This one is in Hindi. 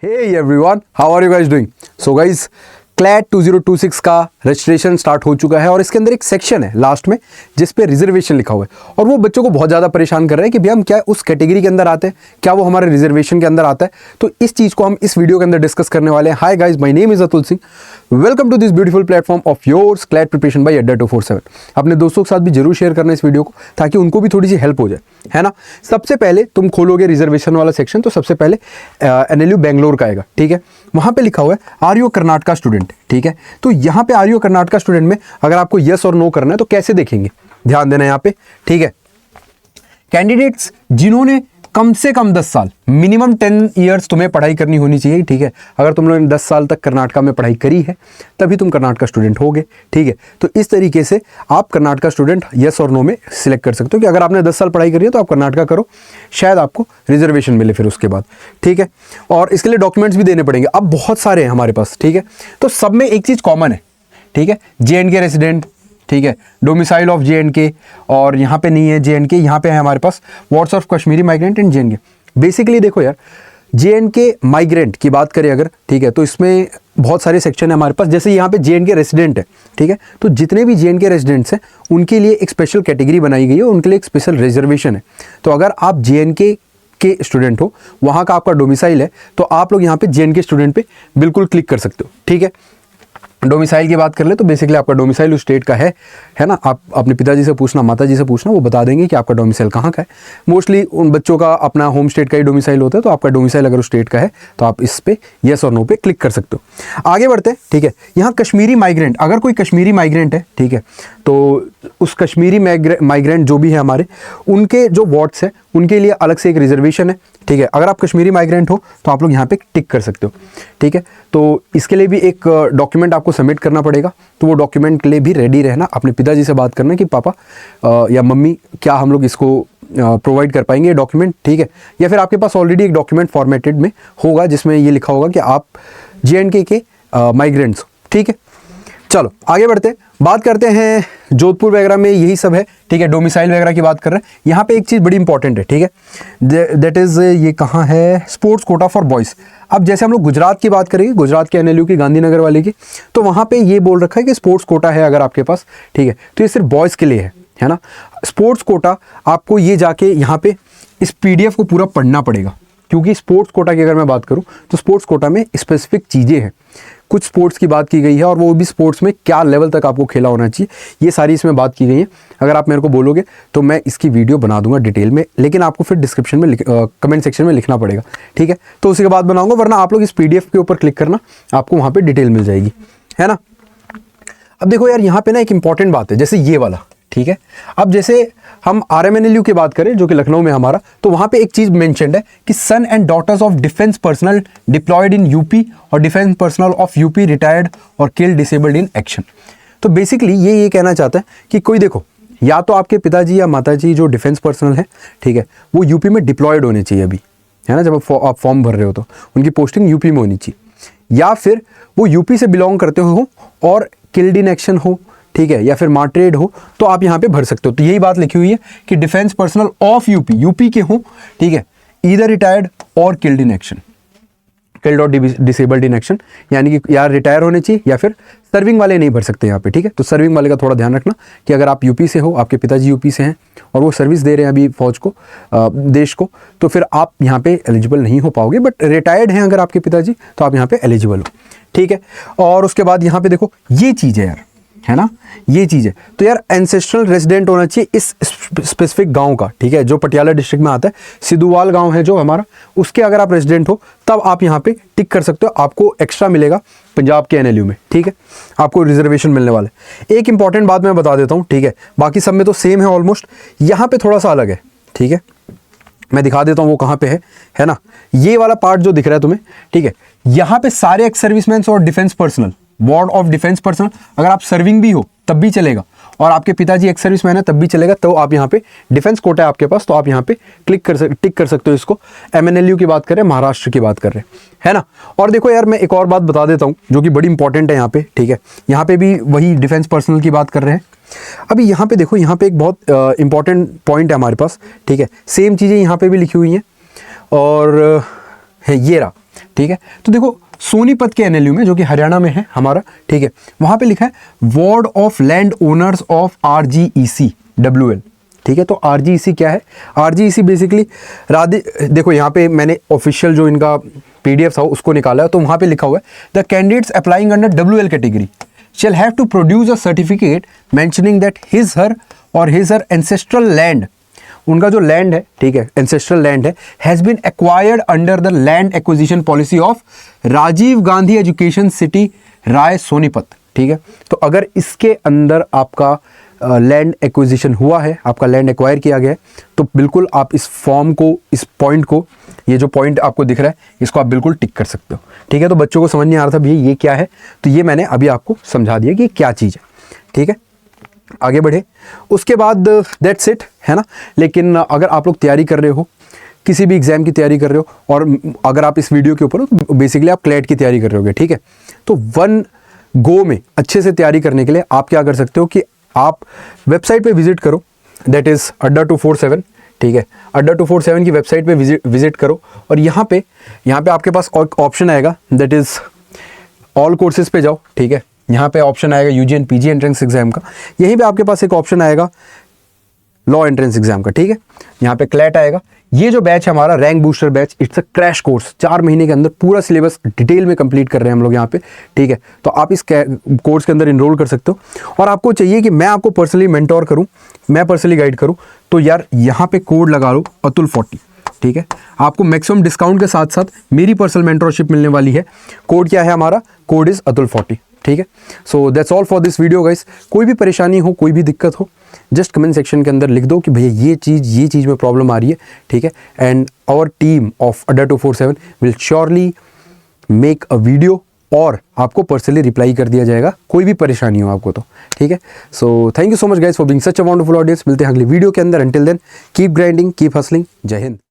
Hey everyone, how are you guys doing? So guys, CLAT 2026 का रजिस्ट्रेशन स्टार्ट हो चुका है और इसके अंदर एक सेक्शन है लास्ट में जिस पे रिजर्वेशन लिखा हुआ है और वो बच्चों को बहुत ज़्यादा परेशान कर रहे हैं कि भैया हम क्या उस कैटेगरी के अंदर आते हैं, क्या वो हमारे रिजर्वेशन के अंदर आता है। तो इस चीज़ को हम इस वीडियो के अंदर डिस्कस करने वाले हैं। Hi guys, my name is Atul Singh, welcome to this beautiful platform of yours CLAT preparation by Adda 247। अपने दोस्तों के साथ भी जरूर शेयर करना इस वीडियो को ताकि उनको भी थोड़ी सी हेल्प हो जाए, है ना। सबसे पहले तुम खोलोगे रिजर्वेशन वाला सेक्शन तो सबसे पहले NLU बेंगलोर का आएगा, ठीक है। वहाँ पे लिखा हुआ है आर यू कर्नाटका स्टूडेंट, ठीक है। तो यहाँ पे आर यू कर्नाटका स्टूडेंट में अगर आपको यस और नो करना है तो कैसे देखेंगे, ध्यान देना यहाँ पे, ठीक है। कैंडिडेट्स जिन्होंने कम से कम 10 साल, मिनिमम 10 ईयर्स तुम्हें पढ़ाई करनी होनी चाहिए, ठीक है। अगर तुम लोगों ने 10 साल तक कर्नाटका में पढ़ाई करी है तभी तुम कर्नाटका स्टूडेंट होगे, ठीक है। तो इस तरीके से आप कर्नाटका स्टूडेंट यस और नो में सिलेक्ट कर सकते हो कि अगर आपने 10 साल पढ़ाई करी है तो आप कर्नाटका करो, शायद आपको रिजर्वेशन मिले फिर उसके बाद, ठीक है। और इसके लिए डॉक्यूमेंट्स भी देने पड़ेंगे, अब बहुत सारे हैं हमारे पास, ठीक है। तो सब में एक चीज़ कॉमन है, ठीक है, JNK रेसिडेंट, ठीक है, डोमिसाइल ऑफ JNK, और यहाँ पे नहीं है JNK, यहाँ पे है हमारे पास wards of Kashmiri migrant and JNK। Basically देखो यार, JNK माइग्रेंट की बात करें अगर, ठीक है, तो इसमें बहुत सारे सेक्शन है हमारे पास। जैसे यहाँ पे JNK रेसिडेंट है, ठीक है, तो जितने भी JNK रेसिडेंट्स हैं उनके लिए एक स्पेशल कैटेगरी बनाई गई है, उनके लिए एक स्पेशल रिजर्वेशन है। तो अगर आप JNK के स्टूडेंट हो, वहाँ का आपका डोमिसाइल है, तो आप लोग यहाँ पे JNK स्टूडेंट पे बिल्कुल क्लिक कर सकते हो, ठीक है। डोमिसाइल की बात कर ले तो बेसिकली आपका डोमिसाइल उस स्टेट का है ना। आप अपने पिताजी से पूछना, माताजी से पूछना, वो बता देंगे कि आपका डोमिसाइल कहाँ का है। मोस्टली उन बच्चों का अपना होम स्टेट का ही डोमिसाइल होता है, तो आपका डोमिसाइल अगर उस स्टेट का है तो आप इस पे यस और नो पे क्लिक कर सकते हो। आगे बढ़ते हैं, ठीक है। यहाँ कश्मीरी माइग्रेंट, अगर कोई कश्मीरी माइग्रेंट है, ठीक है, तो उस कश्मीरी माइग्रेंट जो भी है हमारे, उनके जो वार्ड्स है उनके लिए अलग से एक रिजर्वेशन है, ठीक है। अगर आप कश्मीरी माइग्रेंट हो तो आप लोग यहाँ पे टिक कर सकते हो, ठीक है। तो इसके लिए भी एक डॉक्यूमेंट आपको सबमिट करना पड़ेगा, तो वो डॉक्यूमेंट के लिए भी रेडी रहना। अपने पिताजी से बात करना कि पापा या मम्मी क्या हम लोग इसको प्रोवाइड कर पाएंगे ये डॉक्यूमेंट, ठीक है। या फिर आपके पास ऑलरेडी एक डॉक्यूमेंट फॉर्मेटेड में होगा जिसमें ये लिखा होगा कि आप JNK के माइग्रेंट्स, ठीक है। चलो आगे बढ़ते हैं, बात करते हैं जोधपुर वगैरह में यही सब है, ठीक है। डोमिसाइल वगैरह की बात कर रहे हैं। यहाँ पे एक चीज़ बड़ी इंपॉर्टेंट है, ठीक है, दैट इज़ ये कहाँ है, स्पोर्ट्स कोटा फॉर बॉयज़। अब जैसे हम लोग गुजरात की बात करेंगे, गुजरात के NLU की, गांधीनगर वाले की, तो वहाँ पे ये बोल रखा है कि स्पोर्ट्स कोटा है अगर आपके पास, ठीक है, तो ये सिर्फ बॉयज़ के लिए है ना। स्पोर्ट्स कोटा आपको ये जाके यहाँ पे इस PDF को पूरा पढ़ना पड़ेगा, क्योंकि स्पोर्ट्स कोटा की अगर मैं बात करूँ तो स्पोर्ट्स कोटा में स्पेसिफिक चीज़ें हैं, कुछ स्पोर्ट्स की बात की गई है और वो भी स्पोर्ट्स में क्या लेवल तक आपको खेला होना चाहिए, ये सारी इसमें बात की गई है। अगर आप मेरे को बोलोगे तो मैं इसकी वीडियो बना दूंगा डिटेल में, लेकिन आपको फिर डिस्क्रिप्शन में कमेंट सेक्शन में लिखना पड़ेगा, ठीक है। तो उसी के बाद बनाऊंगा, वरना आप लोग इस PDF के ऊपर क्लिक करना, आपको वहाँ पर डिटेल मिल जाएगी, है ना। अब देखो यार, यहाँ पे ना एक इंपॉर्टेंट बात है, जैसे ये वाला, ठीक है। अब जैसे हम RMNLU की बात करें जो कि लखनऊ में हमारा, तो वहाँ पे एक चीज़ मेंशन्ड है कि son and daughters of defence personal deployed in UP और defence personal of UP retired और किल्ड डिसेबल्ड इन एक्शन। तो बेसिकली ये कहना चाहता है कि कोई देखो, या तो आपके पिताजी या माताजी जो डिफेंस पर्सनल है, ठीक है, वो UP में डिप्लॉयड होने चाहिए अभी, है ना। जब आप फॉर्म भर रहे हो तो उनकी पोस्टिंग UP में होनी चाहिए, या फिर वो UP से बिलोंग करते हो और किल्ड इन एक्शन हो, ठीक है, या फिर मार्टरेड हो, तो आप यहाँ पे भर सकते हो। तो यही बात लिखी हुई है कि डिफेंस पर्सनल ऑफ UP के हो, ठीक है, ईदर रिटायर्ड और किल्ड इन एक्शन, किल्ड और डिसेबल्ड इन एक्शन, यानी कि यार रिटायर होने चाहिए, या फिर सर्विंग वाले नहीं भर सकते यहाँ पे, ठीक है। तो सर्विंग वाले का थोड़ा ध्यान रखना कि अगर आप UP से हो, आपके पिताजी UP से हैं और वो सर्विस दे रहे हैं अभी फौज को, देश को, तो फिर आप यहाँ पे एलिजिबल नहीं हो पाओगे। बट रिटायर्ड हैं अगर आपके पिताजी तो आप यहाँ पे एलिजिबल हो, ठीक है। और उसके बाद यहाँ पे देखो ये चीज़ है यार, है ना, ये चीज़ है। तो यार एंसेस्ट्रल रेजिडेंट होना चाहिए इस स्पेसिफिक गांव का, ठीक है, जो पटियाला डिस्ट्रिक्ट में आता है, सिद्धूवाल गांव है जो हमारा, उसके अगर आप रेजिडेंट हो तब आप यहाँ पे टिक कर सकते हो, आपको एक्स्ट्रा मिलेगा पंजाब के NLU में, ठीक है, आपको रिजर्वेशन मिलने वाला है। एक इंपॉर्टेंट बात मैं बता देता हूँ, ठीक है, बाकी सब में तो सेम है ऑलमोस्ट, यहाँ पे थोड़ा सा अलग है, ठीक है, मैं दिखा देता हूँ वो कहाँ पे है ना। ये वाला पार्ट जो दिख रहा है तुम्हें, ठीक है, यहाँ पे सारे एक्स सर्विसमैन और defence personal, ward of defence personal, अगर आप सर्विंग भी हो तब भी चलेगा, और आपके पिताजी एक्स सर्विसमैन है तब भी चलेगा। तो आप यहाँ पे डिफेंस कोटा है आपके पास, तो आप यहाँ पे टिक कर सकते हो इसको। MNLU की बात करें, महाराष्ट्र की बात कर रहे हैं, है ना। और देखो यार, मैं एक और बात बता देता हूँ जो कि बड़ी इंपॉर्टेंट है यहाँ पे, ठीक है, यहाँ पे भी वही डिफेंस पर्सनल की बात कर रहे हैं। अभी यहाँ पे देखो, यहाँ पे एक बहुत इंपॉर्टेंट पॉइंट है हमारे पास, ठीक है, सेम चीज़ें यहाँ पे भी लिखी हुई हैं, और है ये रहा ठीक है। तो देखो सोनीपत के एनएलयू में, जो कि हरियाणा में है हमारा, ठीक है, वहां पे लिखा है ward of land owners of RGEC WL, ठीक है। तो RGEC क्या है? RGEC बेसिकली देखो यहाँ पे मैंने ऑफिशियल जो इनका PDF था उसको निकाला है, तो वहां पे लिखा हुआ है the candidates applying under WL category shall have to produce a certificate mentioning that his her ancestral land, उनका जो लैंड है, ठीक है, एंसेस्ट्रल लैंड है, has been acquired under the land acquisition policy of Rajiv Gandhi education city Rai Sonipat, ठीक है। तो अगर इसके अंदर आपका लैंड एक्विजिशन हुआ है, आपका लैंड एक्वायर किया गया है, तो बिल्कुल आप इस फॉर्म को, इस पॉइंट को, ये जो पॉइंट आपको दिख रहा है, इसको आप बिल्कुल टिक कर सकते हो, ठीक है। तो बच्चों को समझ नहीं आ रहा था भैया ये क्या है, तो ये मैंने अभी आपको समझा दिया कि ये क्या चीज़ है, ठीक है। आगे बढ़े, उसके बाद दैट्स इट, है ना। लेकिन अगर आप लोग तैयारी कर रहे हो, किसी भी एग्जाम की तैयारी कर रहे हो, और अगर आप इस वीडियो के ऊपर हो तो बेसिकली आप क्लैट की तैयारी कर रहे होगे, ठीक है। तो वन गो में अच्छे से तैयारी करने के लिए आप क्या कर सकते हो कि आप वेबसाइट पे विजिट करो, दैट इज़ अड्डा 247, ठीक है। अड्डा 247 की वेबसाइट पे विजिट करो, और यहाँ पे आपके पास ऑप्शन आएगा, दैट इज़ ऑल कोर्सेज पे जाओ, ठीक है। यहाँ पे ऑप्शन आएगा UG and PG entrance exam का, यहीं पे आपके पास एक ऑप्शन आएगा लॉ एंट्रेंस एग्जाम का, ठीक है। यहाँ पे क्लैट आएगा। ये जो बैच है हमारा rank booster batch, it's a crash course, 4 महीने के अंदर पूरा सिलेबस डिटेल में कंप्लीट कर रहे हैं हम लोग यहाँ पे, ठीक है। तो आप इस कोर्स के अंदर इनरोल कर सकते हो, और आपको चाहिए कि मैं आपको पर्सनली मेंटोर करूँ, मैं पर्सनली गाइड करूँ, तो यार यहाँ पे कोड लगा लो अतुल40, ठीक है। आपको मैक्सिमम डिस्काउंट के साथ साथ मेरी पर्सनल मेंटोरशिप मिलने वाली है। कोड क्या है हमारा? कोड इज़ अतुल40, ठीक है। So that's all for this video guys. कोई भी परेशानी हो, कोई भी दिक्कत हो, जस्ट कमेंट सेक्शन के अंदर लिख दो कि भैया ये चीज़ में प्रॉब्लम आ रही है, ठीक है। एंड आवर टीम ऑफ अड्डा 247 will surely make a video, और आपको पर्सनली रिप्लाई कर दिया जाएगा, कोई भी परेशानी हो आपको तो, ठीक है। So thank you so much guys for being such a wonderful audience. मिलते हैं अगली वीडियो के अंदर। Until then keep grinding, keep hustling. जय हिंद।